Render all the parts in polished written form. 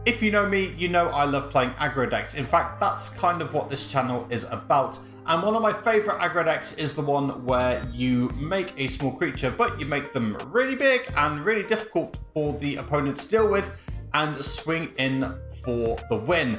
If you know me, you know I love playing aggro decks. In fact, that's kind of what this channel is about. And one of my favourite aggro decks is the one where you make a small creature, but you make them really big and really difficult for the opponent to deal with and swing in for the win.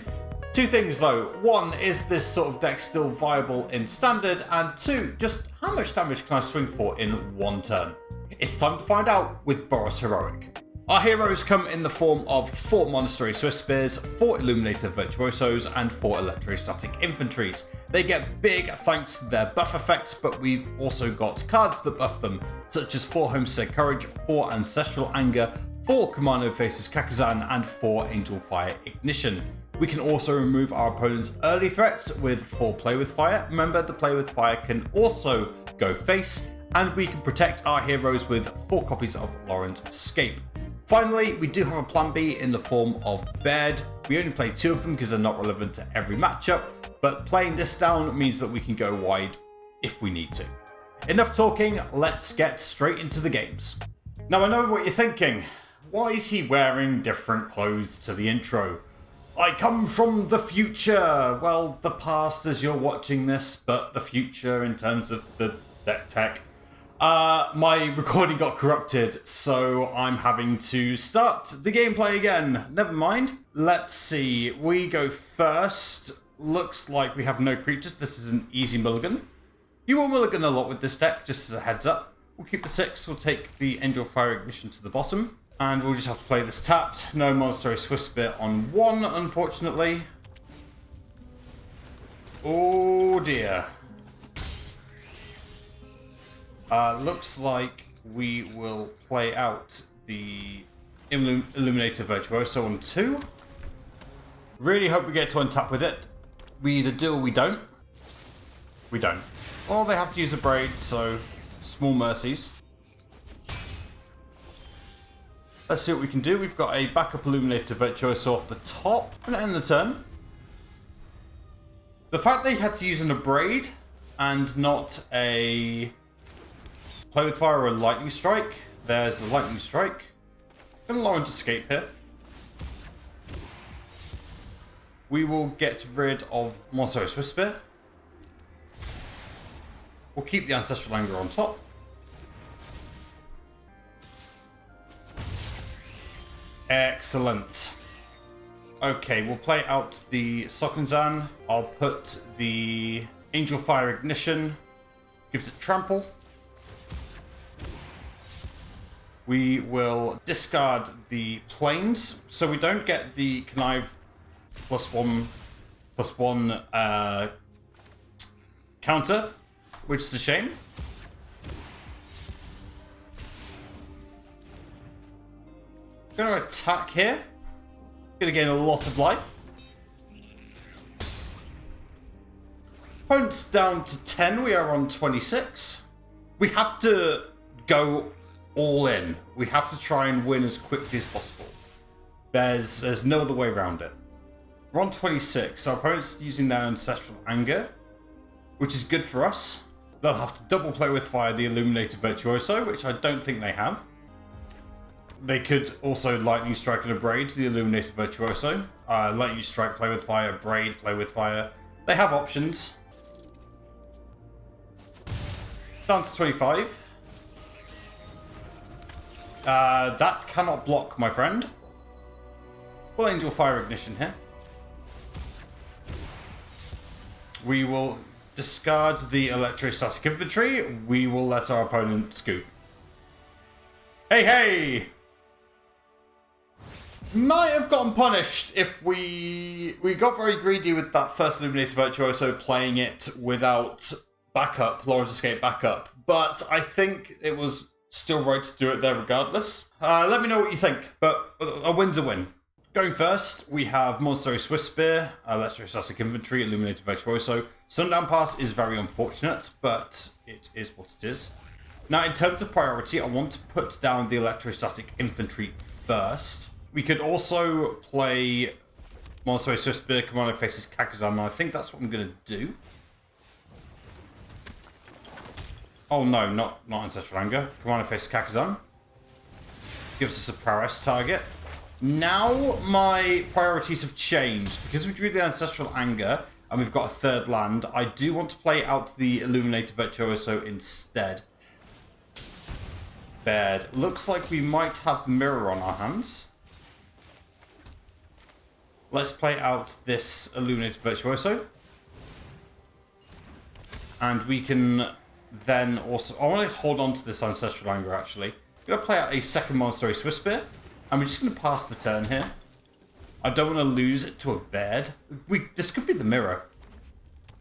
Two things though. One, is this sort of deck still viable in Standard? And two, just how much damage can I swing for in one turn? It's time to find out with Boros Heroic. Our heroes come in the form of 4 Monastery Swiftspears, 4 Illuminator Virtuosos, and 4 Electrostatic Infantries. They get big thanks to their buff effects, but we've also got cards that buff them, such as 4 Homestead Courage, 4 Ancestral Anger, 4 Kumano faces Kakkazan, and 4 Angelfire Ignition. We can also remove our opponent's early threats with 4 Play with Fire. Remember, the Play with Fire can also go face, and we can protect our heroes with 4 copies of Loran's Escape. Finally, we do have a plan B in the form of Baird. We only play 2 of them because they're not relevant to every matchup, but playing this down means that we can go wide if we need to. Enough talking, let's get straight into the games. Now I know what you're thinking. Why is he wearing different clothes to the intro? I come from the future. Well, the past as you're watching this, but the future in terms of the deck tech. My recording got corrupted, so I'm having to start the gameplay again. Never mind. Let's see. We go first. Looks like we have no creatures. This is an easy mulligan. You will mulligan a lot with this deck, just as a heads up. We'll keep the 6. We'll take the Angelfire Ignition to the bottom. And we'll just have to play this tapped. No Monastery Swiftspear on 1, unfortunately. Oh dear. Looks like we will play out the Illuminator Virtuoso on 2. Really hope we get to untap with it. We either do or we don't. We don't. Well, they have to use a Braid, so small mercies. Let's see what we can do. We've got a backup Illuminator Virtuoso off the top and end the turn. The fact they had to use an Abrade and not a Play with Fire or a Lightning Strike. There's the Lightning Strike. Gonna Loran to escape here. We will get rid of Monastery Swiftspear. We'll keep the Ancestral Anger on top. Excellent. Okay, we'll play out the Sokenzan. I'll put the Angelfire Ignition. Gives it Trample. We will discard the Plains, so we don't get the Connive +1/+1 counter, which is a shame. Going to attack here. Going to gain a lot of life. Opponent's down to 10. We are on 26. We have to go all in. We have to try and win as quickly as possible. There's no other way around it. We're on 26. Our opponent's using their Ancestral Anger, which is good for us. They'll have to double Play with Fire the Illuminator Virtuoso, which I don't think they have. They could also Lightning Strike and Abrade the Illuminator Virtuoso. Lightning Strike, Play with Fire, Abrade, Play with Fire. They have options. Down to 25. That cannot block, my friend. We'll Angelfire Ignition here. We will discard the Electrostatic Infantry. We will let our opponent scoop. Hey, hey! Might have gotten punished if we got very greedy with that first Illuminator Virtuoso, playing it without backup, Loran's Escape backup. But I think it was still right to do it there regardless. Let me know what you think, but a win's a win. Going first, we have Monastery Swiftspear, Electrostatic Infantry, Illuminator Virtuoso. Sundown Pass is very unfortunate, but it is what it is. Now, in terms of priority, I want to put down the Electrostatic Infantry first. We could also play Monastery Swiftspear, Kumano faces Kakkazan, and I think that's what I'm going to do. Oh no, not Ancestral Anger. Kumano faces Kakkazan. Gives us a Prowess target. Now my priorities have changed. Because we drew the Ancestral Anger and we've got a third land, I do want to play out the Illuminator Virtuoso instead. Baird. Looks like we might have Mirror on our hands. Let's play out this Illuminator Virtuoso. And we can then also... I want to hold on to this Ancestral Anger, actually. I'm going to play out a second Monastery Swiftspear. And we're just going to pass the turn here. I don't want to lose it to a Baird. This could be the Mirror.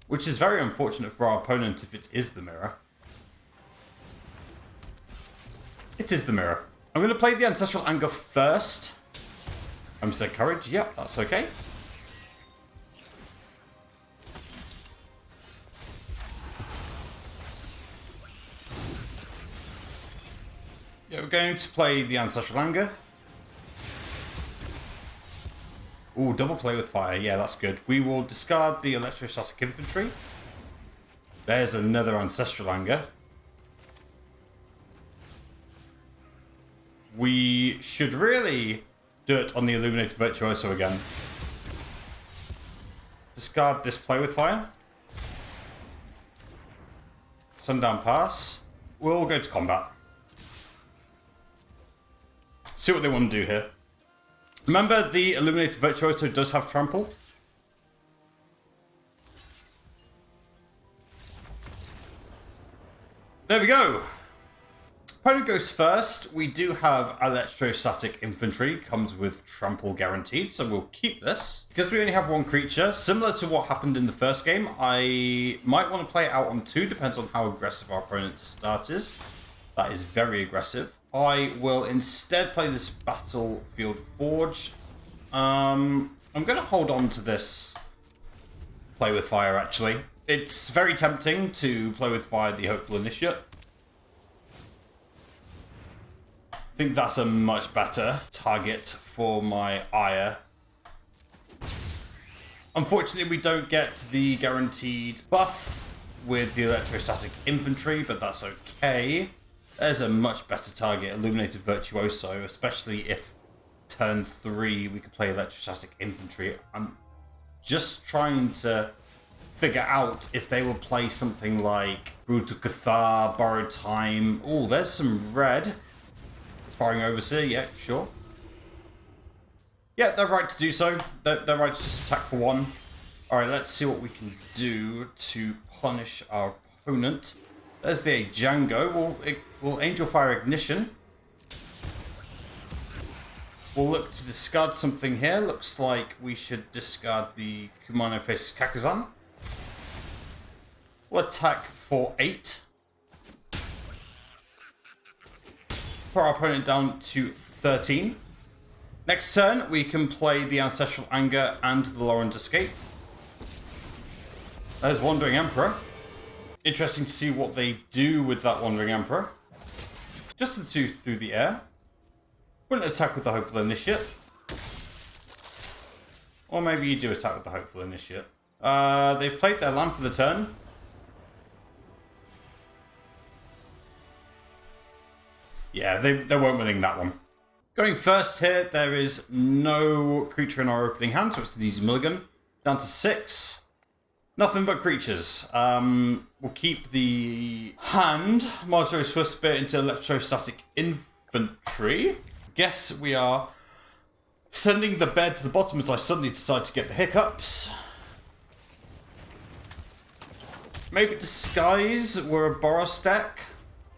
Which is very unfortunate for our opponent if it is the Mirror. It is the Mirror. I'm going to play the Ancestral Anger first. Homestead Courage. Yep, that's okay. Yeah, we're going to play the Ancestral Anger. Ooh, double play with fire. Yeah, that's good. We will discard the Electrostatic Infantry. There's another Ancestral Anger. We should really do it on the Illuminator Virtuoso again. Discard this play with fire. Sundown Pass. We'll go to combat. See what they want to do here. Remember, the Illuminator Virtuoso does have trample. There we go. Opponent goes first. We do have Electrostatic Infantry. Comes with trample guaranteed, so we'll keep this. Because we only have one creature, similar to what happened in the first game, I might want to play it out on 2, depends on how aggressive our opponent's start is. That is very aggressive. I will instead play this Battlefield Forge. I'm going to hold on to this play with fire, actually. It's very tempting to play with fire the Hopeful Initiate. I think that's a much better target for my ire. Unfortunately, we don't get the guaranteed buff with the Electrostatic Infantry, but that's okay. There's a much better target, Illuminator Virtuoso, especially if turn 3 we could play Electrostatic Infantry. I'm just trying to figure out if they will play something like Brutal Cathar, Borrowed Time. Oh, there's some red. Aspiring Overseer, yeah, sure. Yeah, they're right to do so. They're right to just attack for 1. Alright, let's see what we can do to punish our opponent. There's the Eiganjo. We'll Angelfire Ignition. We'll look to discard something here. Looks like we should discard the Kumano faces Kakkazan. We'll attack for 8. Put our opponent down to 13. Next turn, we can play the Ancestral Anger and the Loran Escape. There's Wandering Emperor. Interesting to see what they do with that Wandering Emperor. Just the 2 through the air. Wouldn't attack with the Hopeful Initiate. Or maybe you do attack with the Hopeful Initiate. They've played their land for the turn. Yeah, they weren't winning that one. Going first here, there is no creature in our opening hand, so it's an easy mulligan. Down to 6. Nothing but creatures. We'll keep the hand, Monastery Swiftspear into Electrostatic Infantry. Guess we are sending the bed to the bottom as I suddenly decide to get the hiccups. Maybe Disguise were a Boros deck.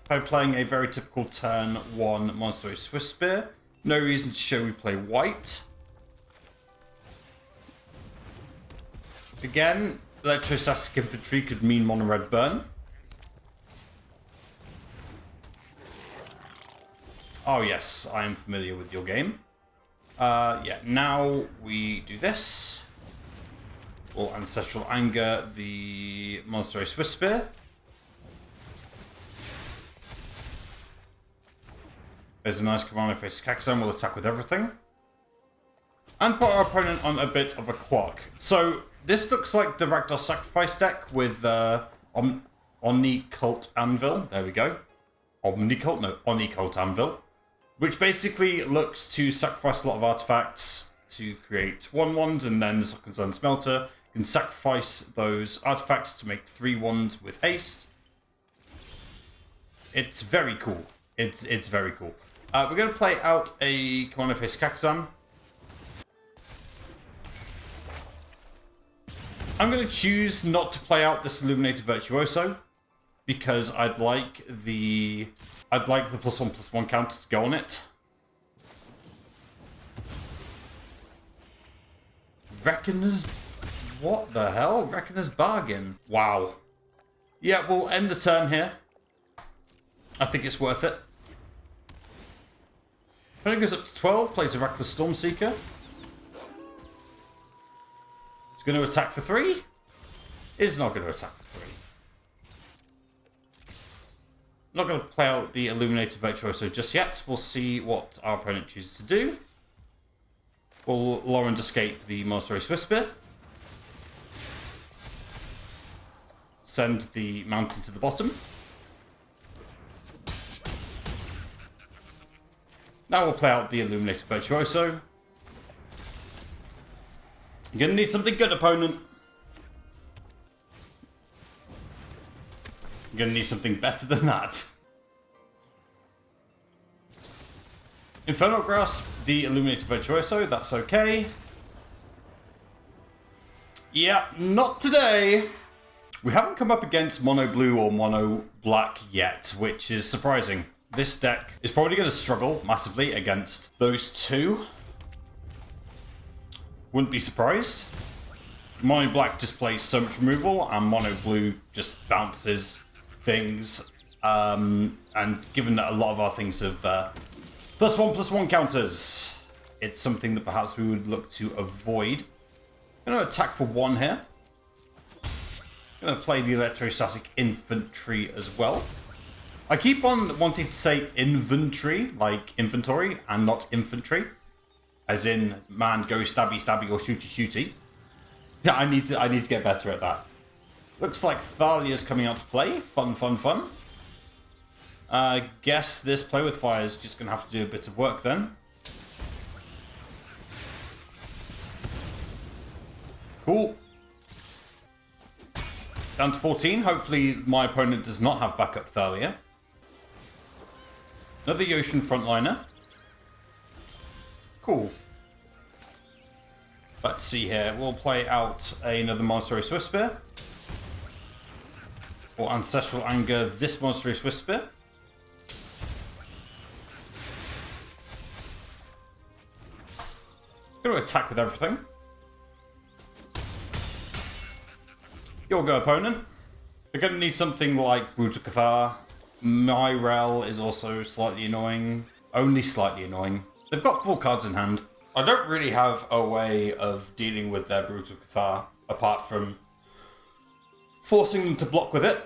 By playing a very typical turn 1 Monastery Swiftspear. No reason to show we play white. Again, Electrostatic Infantry could mean mono red burn. Oh yes, I am familiar with your game. Yeah, now we do this. We'll Ancestral Anger the Monastery Swiftspear. There's a nice Kumano faces Kakkazan. We'll attack with everything. And put our opponent on a bit of a clock. So, this looks like the Rakdos Sacrifice deck with Omni Cult Anvil. There we go. Omni Cult? No, Oni Cult Anvil. which basically looks to sacrifice a lot of artifacts to create 1/1s, and then the Sokenzan Smelter can sacrifice those artifacts to make 3/1s with haste. It's very cool. It's very cool. We're going to play out a Kumano face Kakkazan. I'm going to choose not to play out this Illuminator Virtuoso because I'd like the +1/+1 counter to go on it. Reckoner's... what the hell? Reckoner's Bargain. Wow. Yeah, we'll end the turn here. I think it's worth it. Opponent goes up to 12, plays a Reckless Stormseeker. He's going to attack for 3. Is not going to attack for 3. Not going to play out the Illuminator Virtuoso just yet. We'll see what our opponent chooses to do. Will Loran escape the Monastery Swiftspear? Send the mountain to the bottom. Now we'll play out the Illuminator Virtuoso. You're going to need something good, opponent. You're going to need something better than that. Infernal Grasp, the Illuminator Virtuoso, that's okay. Yeah, not today. We haven't come up against mono blue or mono black yet, which is surprising. This deck is probably going to struggle massively against those two. Wouldn't be surprised. Mono black just plays so much removal, and mono blue just bounces things. And given that a lot of our things have +1/+1 counters, it's something that perhaps we would look to avoid. I'm going to attack for 1 here. I'm going to play the Electrostatic Infantry as well. I keep on wanting to say inventory, like inventory, and not infantry. As in, man, go stabby stabby or shooty shooty. Yeah, I need to get better at that. Looks like Thalia's coming out to play. Fun, fun, fun. I guess this play with fire is just going to have to do a bit of work then. Cool. Down to 14. Hopefully my opponent does not have backup Thalia. Another Yotian frontliner. Cool. Let's see here. We'll play out another Monastery Swiftspear. Or Ancestral Anger this Monastery Swiftspear. Going to attack with everything. You'll go, opponent. They're going to need something like Brutal Cathar. Myrel is also slightly annoying. Only slightly annoying. They've got 4 cards in hand. I don't really have a way of dealing with their Brutal Cathar apart from forcing them to block with it,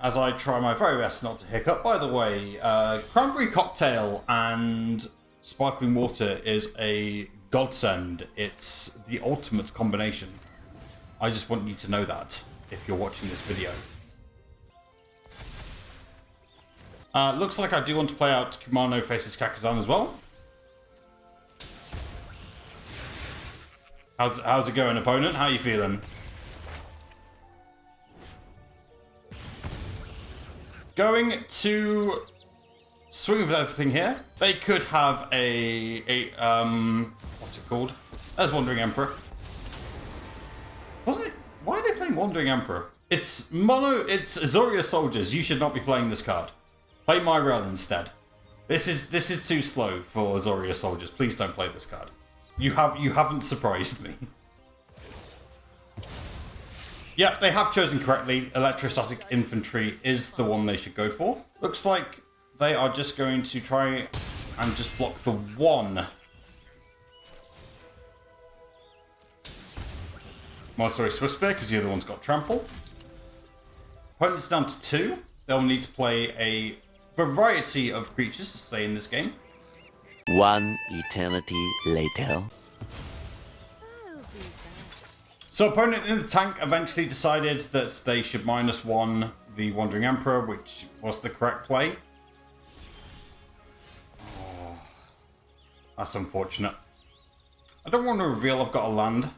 as I try my very best not to hiccup. By the way, Cranberry Cocktail and Sparkling Water is a godsend. It's the ultimate combination. I just want you to know that if you're watching this video. Looks like I do want to play out Kumano faces Kakkazan as well. How's it going, opponent? How are you feeling? Going to swing with everything here. They could have what's it called? There's Wandering Emperor. Wasn't it? Why are they playing Wandering Emperor? It's Azorius Soldiers. You should not be playing this card. Play Myrel instead. This is too slow for Azorius Soldiers. Please don't play this card. You haven't surprised me. Yeah, they have chosen correctly. Electrostatic Infantry is the one they should go for. Looks like they are just going to try and just block the 1. Monastery Swiftspear, because the other one's got Trample. Opponent's down to 2. They'll need to play a variety of creatures to stay in this game. 1 eternity later. So opponent in the tank eventually decided that they should -1 the Wandering Emperor, which was the correct play. Oh. That's unfortunate. I don't want to reveal I've got a land,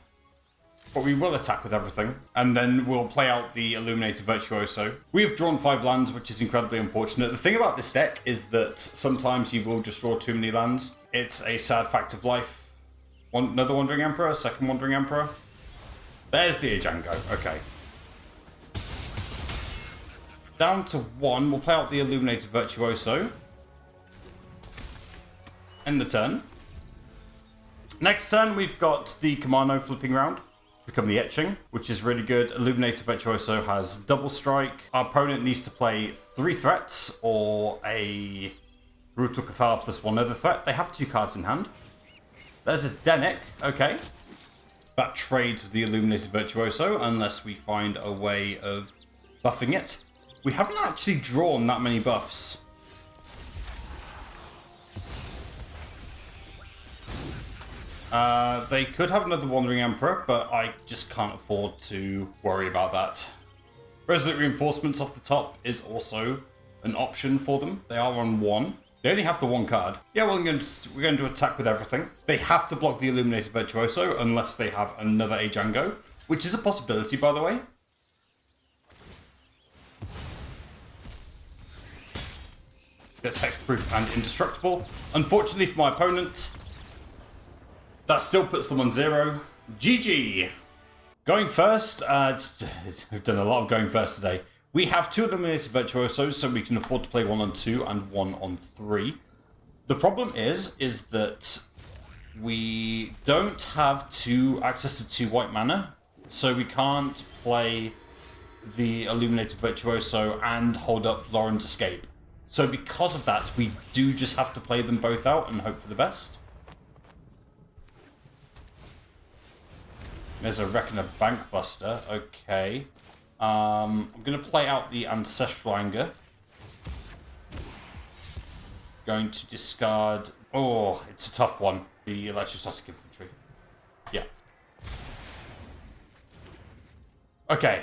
but we will attack with everything. And then we'll play out the Illuminator Virtuoso. We have drawn 5 lands, which is incredibly unfortunate. The thing about this deck is that sometimes you will just draw too many lands. It's a sad fact of life. Another Wandering Emperor, second Wandering Emperor. There's the Eiganjo, okay. Down to 1, we'll play out the Illuminator Virtuoso. End the turn. Next turn, we've got the Kumano flipping round. Become the Etching, which is really good. Illuminator Virtuoso has double strike. Our opponent needs to play 3 threats or a Brutal Cathar plus 1 other threat. They have 2 cards in hand. There's a Denic, okay. That trades with the Illuminator Virtuoso unless we find a way of buffing it. We haven't actually drawn that many buffs. They could have another Wandering Emperor, but I just can't afford to worry about that. Resolute Reinforcements off the top is also an option for them. They are on 1. They only have the 1 card. Yeah, well, we're going to attack with everything. They have to block the Illuminator Virtuoso unless they have another Eiganjo, which is a possibility, by the way. That's hexproof and indestructible. Unfortunately for my opponent, that still puts them on 0. GG! Going first, we've done a lot of going first today. We have 2 Illuminator Virtuosos, so we can afford to play 1 on 2 and 1 on 3. The problem is that we don't have access to 2 white mana, so we can't play the Illuminator Virtuoso and hold up Loran's Escape. So because of that, we do just have to play them both out and hope for the best. There's a Reckoner Bankbuster, okay. I'm going to play out the Ancestral Anger. Going to discard... Oh, it's a tough one. The Electrostatic Infantry. Yeah. Okay,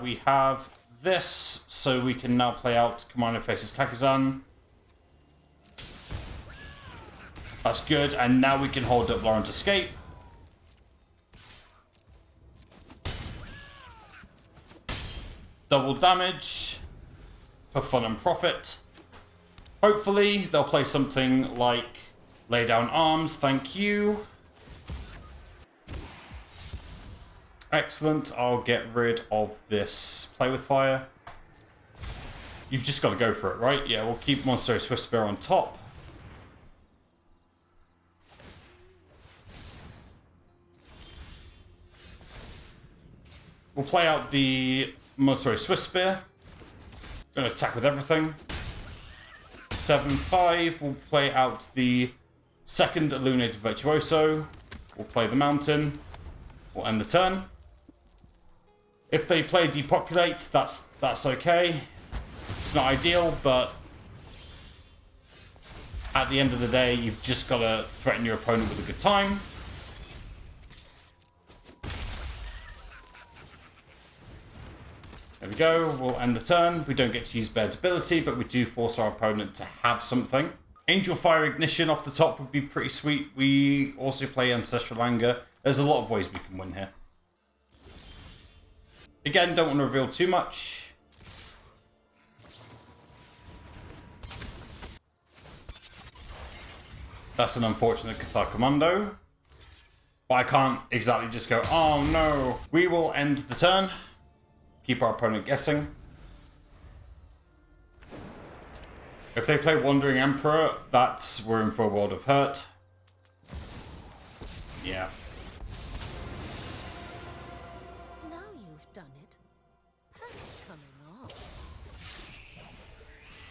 we have this, so we can now play out Kumano faces Kakkazan. That's good, and now we can hold up Loran's Escape. Double damage for fun and profit. Hopefully they'll play something like Lay Down Arms, thank you. Excellent, I'll get rid of this Play with Fire. You've just got to go for it, right? Yeah, we'll keep Monastery Swiftspear on top. We'll play out the Monastery Swiftspear. Gonna attack with everything. 7-5. We'll play out the second Illuminator Virtuoso. We'll play the Mountain. We'll end the turn. If they play Depopulate, that's okay. It's not ideal, but at the end of the day, you've just got to threaten your opponent with a good time. There we go, we'll end the turn. We don't get to use Baird's ability, but we do force our opponent to have something. Angelfire Ignition off the top would be pretty sweet. We also play Ancestral Anger. There's a lot of ways we can win here. Again, don't want to reveal too much. That's an unfortunate Cathar Commando. But I can't exactly just go, oh no. We will end the turn. Keep our opponent guessing. If they play Wandering Emperor, we're in for a world of hurt. Yeah. Now you've done it. That's coming off.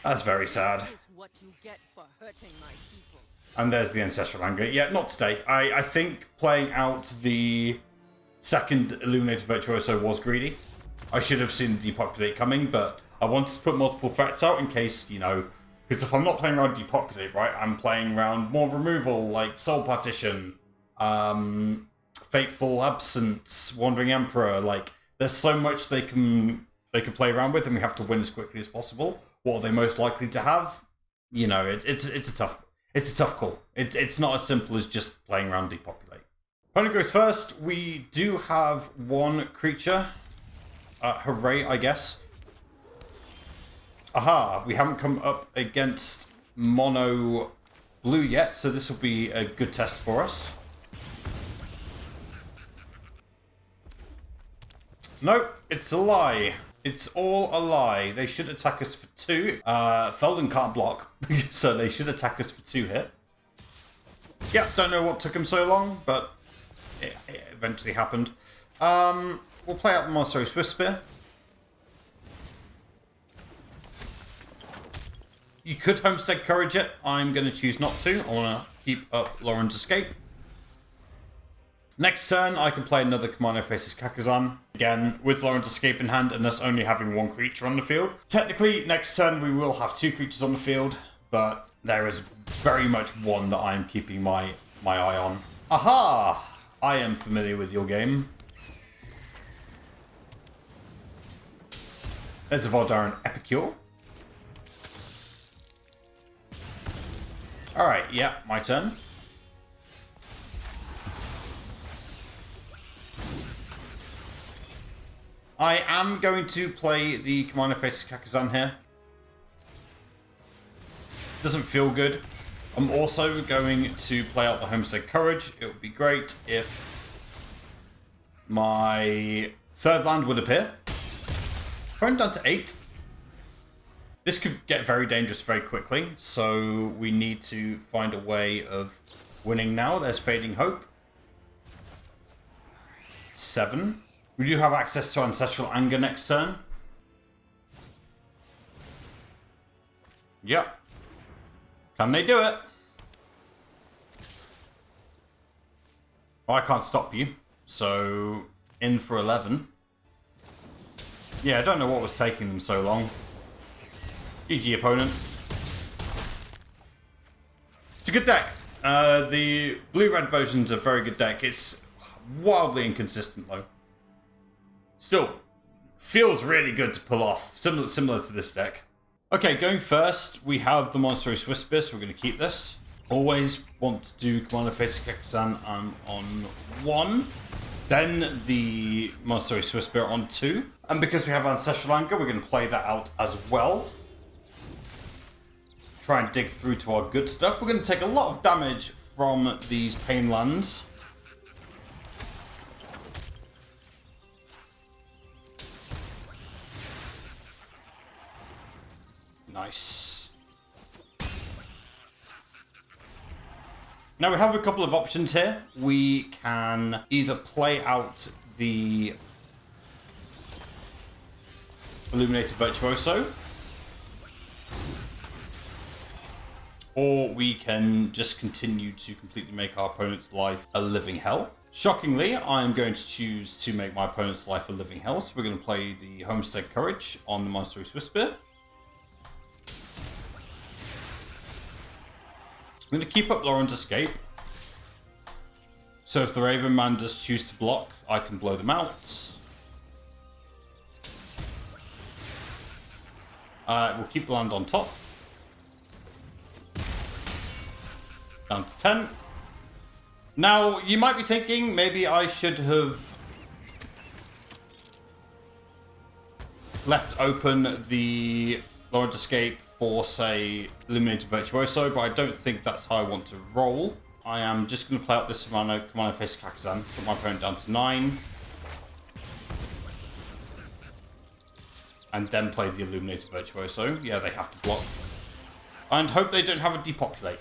That's very sad. Is what you get for hurting my people. And there's the Ancestral Anger. Yeah, not today. I think playing out the second Illuminator Virtuoso was greedy. I should have seen the Depopulate coming, but I wanted to put multiple threats out in case, you know, because if I'm not playing around Depopulate, right, I'm playing around more removal, like Soul Partition, Fateful Absence, Wandering Emperor. Like, there's so much they can play around with, and we have to win as quickly as possible. What are they most likely to have? You know, it's It's a tough call. It's not as simple as just playing around depopulate. Opponent goes first. We do have one creature. Hooray, I guess. Aha, we haven't come up against mono blue yet, so this will be a good test for us. Nope, it's a lie. It's all a lie. They should attack us for 2. Felden can't block, so they should attack us for 2 hit. Yep, don't know what took him so long, but it eventually happened. We'll play out the Monastery Swiftspear. You could Homestead Courage it. I'm going to choose not to. I want to keep up Loran's Escape. Next turn, I can play another Kumano faces Kakkazan. Again, with Loran's Escape in hand and us only having 1 creature on the field. Technically, next turn we will have 2 creatures on the field, but there is very much one that I am keeping my eye on. Aha! I am familiar with your game. There's a Voldaren Epicure. Alright, yeah, my turn. I am going to play the Kumano faces Kakkazan here. Doesn't feel good. I'm also going to play out the Homestead Courage. It would be great if my 3rd land would appear. Going down to 8. This could get very dangerous very quickly, so we need to find a way of winning now. There's Fading Hope. 7. We do have access to Ancestral Anger next turn. Yep. Can they do it? Well, I can't stop you, so in for 11. Yeah, I don't know what was taking them so long. GG, opponent. It's a good deck. The blue-red version's a very good deck. It's wildly inconsistent, though. Still, feels really good to pull off. Similar to this deck. Okay, going first, we have the Monastery Swiftspear, so we're going to keep this. Always want to do Commander faces Kakkazan on 1. Then the Monastery Swiftspear on 2. And because we have Ancestral Anger, we're going to play that out as well. Try and dig through to our good stuff. We're going to take a lot of damage from these pain lands. Nice. Now we have a couple of options here. We can either play out the Illuminator Virtuoso, or we can just continue to completely make our opponent's life a living hell. Shockingly, I'm going to choose to make my opponent's life a living hell, so we're going to play the Homestead Courage on the Monastery Swiftspear. I'm going to keep up Loran's Escape. So if the Raven Man does choose to block, I can blow them out. We'll keep the land on top. Down to 10. Now, you might be thinking, maybe I should have left open the Loran's Escape for, say, Illuminator Virtuoso, but I don't think that's how I want to roll. I am just going to play out this Kumano faces Kakkazan, put my opponent down to 9. And then play the Illuminator Virtuoso. Yeah, they have to block. And hope they don't have a depopulate.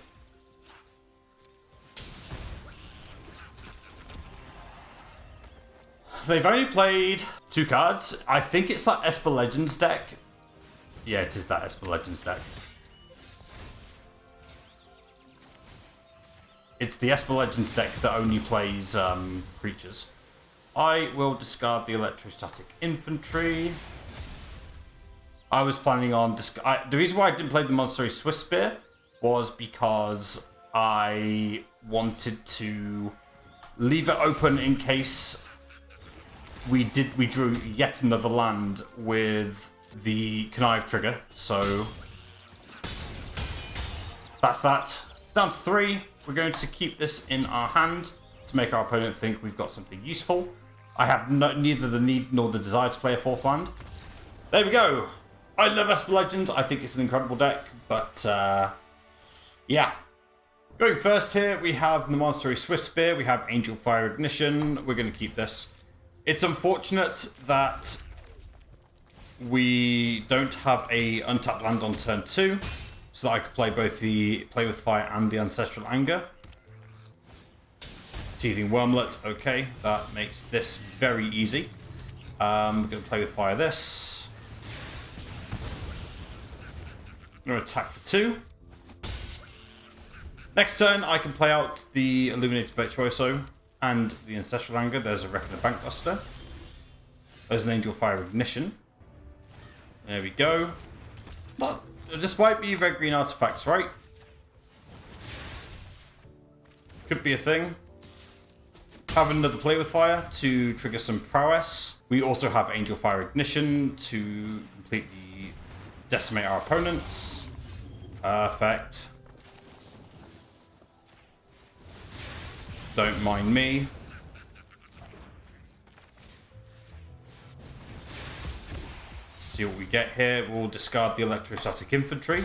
They've only played 2 cards. I think it's that Esper Legends deck. Yeah, it is that Esper Legends deck. It's the Esper Legends deck that only plays creatures. I will discard the Electrostatic Infantry. I was planning on... the reason why I didn't play the Monastery Swiftspear was because I wanted to leave it open in case we drew yet another land with the Connive trigger. So that's that. Down to 3. We're going to keep this in our hand to make our opponent think we've got something useful. I have neither the need nor the desire to play a 4th land. There we go. I love Esper Legends. I think it's an incredible deck, but yeah. Going first here, we have the Monastery Swiftspear. We have Angelfire Ignition. We're going to keep this. It's unfortunate that we don't have a untapped land on turn 2, so that I could play both the Play with Fire and the Ancestral Anger. Teething Wormlet, okay, that makes this very easy. We're going to Play with Fire this. I'm going to attack for 2. Next turn, I can play out the Illuminator Virtuoso and the Ancestral Anger. There's a Reckoner Bankbuster. There's an Angelfire Ignition. There we go. But this might be red green artifacts, right? Could be a thing. Have another Play with Fire to trigger some Prowess. We also have Angelfire Ignition to completely decimate our opponents. Perfect. Don't mind me. See what we get here. We'll discard the Electrostatic Infantry.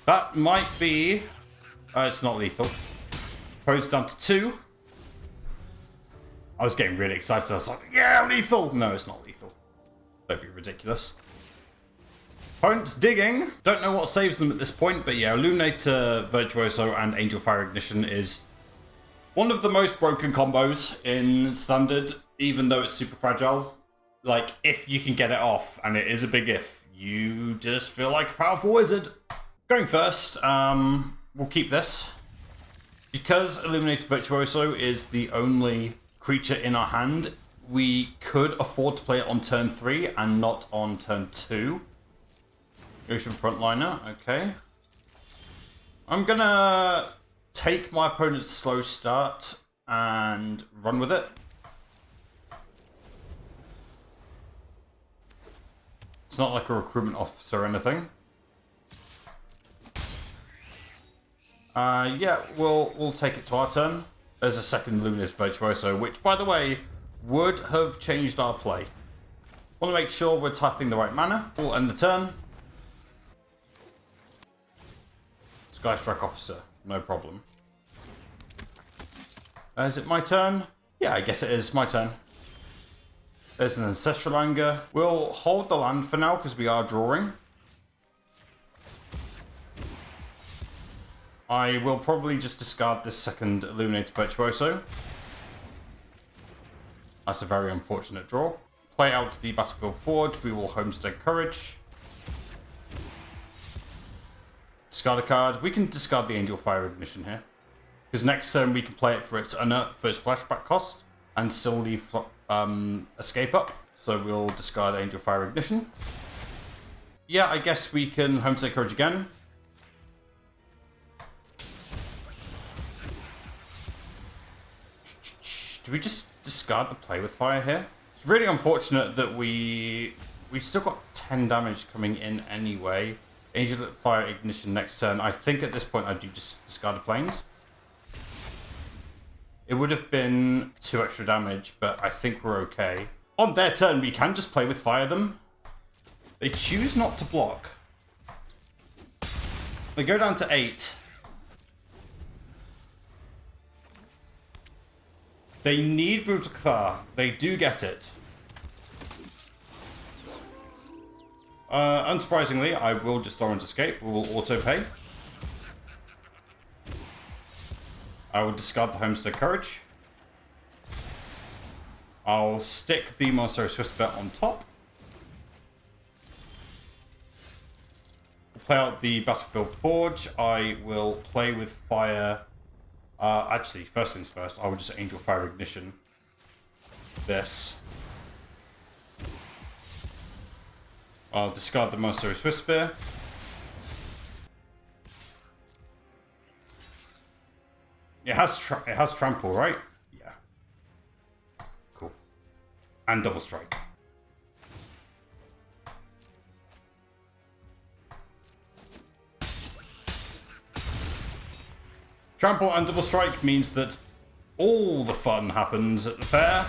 That might be... it's not lethal. Opponent's down to 2. I was getting really excited. I was like, yeah, lethal! No, it's not lethal. Don't be ridiculous. Opponent's digging. Don't know what saves them at this point, but yeah, Illuminator Virtuoso and Angelfire Ignition is one of the most broken combos in Standard, even though it's super fragile. Like, if you can get it off, and it is a big if, you just feel like a powerful wizard. Going first, we'll keep this. Because Illuminator Virtuoso is the only creature in our hand, we could afford to play it on turn 3 and not on turn 2. Ocean Frontliner, okay. I'm gonna take my opponent's slow start and run with it. It's not like a recruitment officer or anything. Yeah, we'll take it to our turn. There's a second Illuminator Virtuoso, which, by the way, would have changed our play. Want to make sure we're tapping the right mana. We'll end the turn. Skystrike Officer, no problem. Is it my turn? Yeah, I guess it is my turn. There's an Ancestral Anger. We'll hold the land for now because we are drawing. I will probably just discard this second Illuminator Virtuoso. That's a very unfortunate draw. Play out the Battlefield Forge. We will Homestead Courage. Discard a card. We can discard the Angelfire Ignition here. Because next turn we can play it for its flashback cost and still leave escape up. So we'll discard Angelfire Ignition. Yeah, I guess we can Homestead Courage again. Do we just discard the Play with Fire here? It's really unfortunate that we still got 10 damage coming in anyway. Angelfire Ignition next turn. I think at this point I do just discard the planes. It would have been 2 extra damage, but I think we're okay. On their turn, we can just Play with Fire them. They choose not to block. They go down to 8. They need Brutal Cathar. They do get it. Unsurprisingly, I will just Orange Escape. We will auto-pay. I will discard the Homestead Courage. I'll stick the Monastery Swiftspear on top. Play out the Battlefield Forge. I will play with fire. Actually, first things first, I will just Angelfire Ignition this. I'll discard the Monastery Swiftspear. It has trample, right? Yeah. Cool. And double strike. Trample and Double Strike means that all the fun happens at the fair.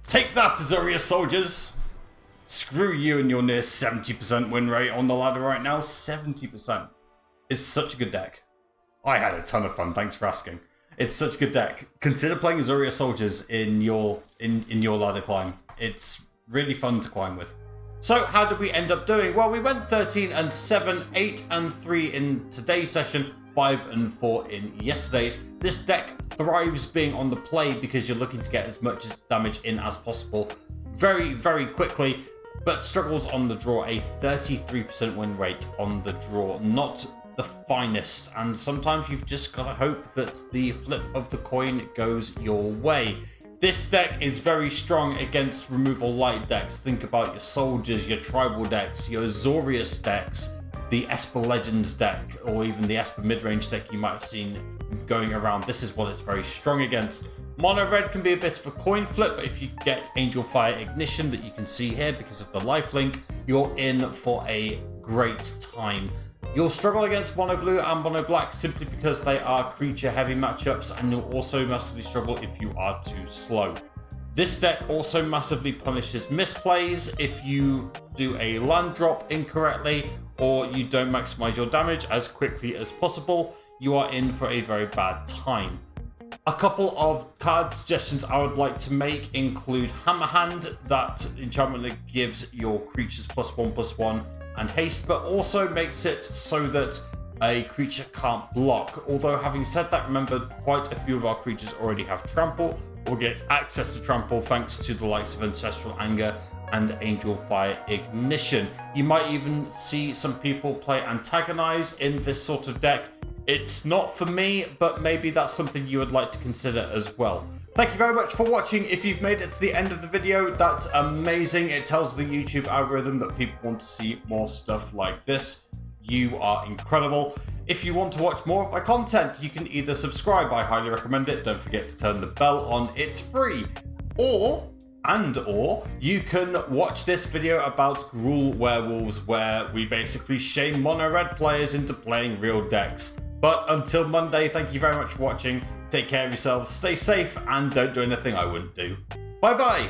Take that, Azorius soldiers! Screw you and your near 70% win rate on the ladder right now. 70%. It's such a good deck. I had a ton of fun, thanks for asking. It's such a good deck. Consider playing Azorius soldiers in your ladder climb. It's really fun to climb with. So how did we end up doing? Well, we went 13-7, 8-3 in today's session, 5-4 in yesterday's. This deck thrives being on the play because you're looking to get as much damage in as possible very, very quickly, but struggles on the draw. A 33% win rate on the draw. Not the finest, and sometimes you've just got to hope that the flip of the coin goes your way. This deck is very strong against removal light decks. Think about your soldiers, your tribal decks, your Azorius decks, the Esper Legends deck, or even the Esper midrange deck you might have seen going around. This is what it's very strong against. Mono red can be a bit of a coin flip, but if you get Angelfire Ignition that you can see here because of the lifelink, you're in for a great time. You'll struggle against mono blue and mono black simply because they are creature heavy matchups, and you'll also massively struggle if you are too slow. This deck also massively punishes misplays. If you do a land drop incorrectly or you don't maximize your damage as quickly as possible, you are in for a very bad time. A couple of card suggestions I would like to make include Hammerhand. That enchantment that gives your creatures +1/+1 and haste, but also makes it so that a creature can't block. Although having said that, remember quite a few of our creatures already have trample or get access to trample thanks to the likes of Ancestral Anger and Angelfire Ignition. You might even see some people play Antagonize in this sort of deck. It's not for me, but maybe that's something you would like to consider as well. Thank you very much for watching. If you've made it to the end of the video, that's amazing. It tells the YouTube algorithm that people want to see more stuff like this. You are incredible. If you want to watch more of my content, you can either subscribe, I highly recommend it. Don't forget to turn the bell on, it's free. Or you can watch this video about Gruul werewolves, where we basically shame mono red players into playing real decks. But until Monday, thank you very much for watching. Take care of yourselves, stay safe, and don't do anything I wouldn't do. Bye bye!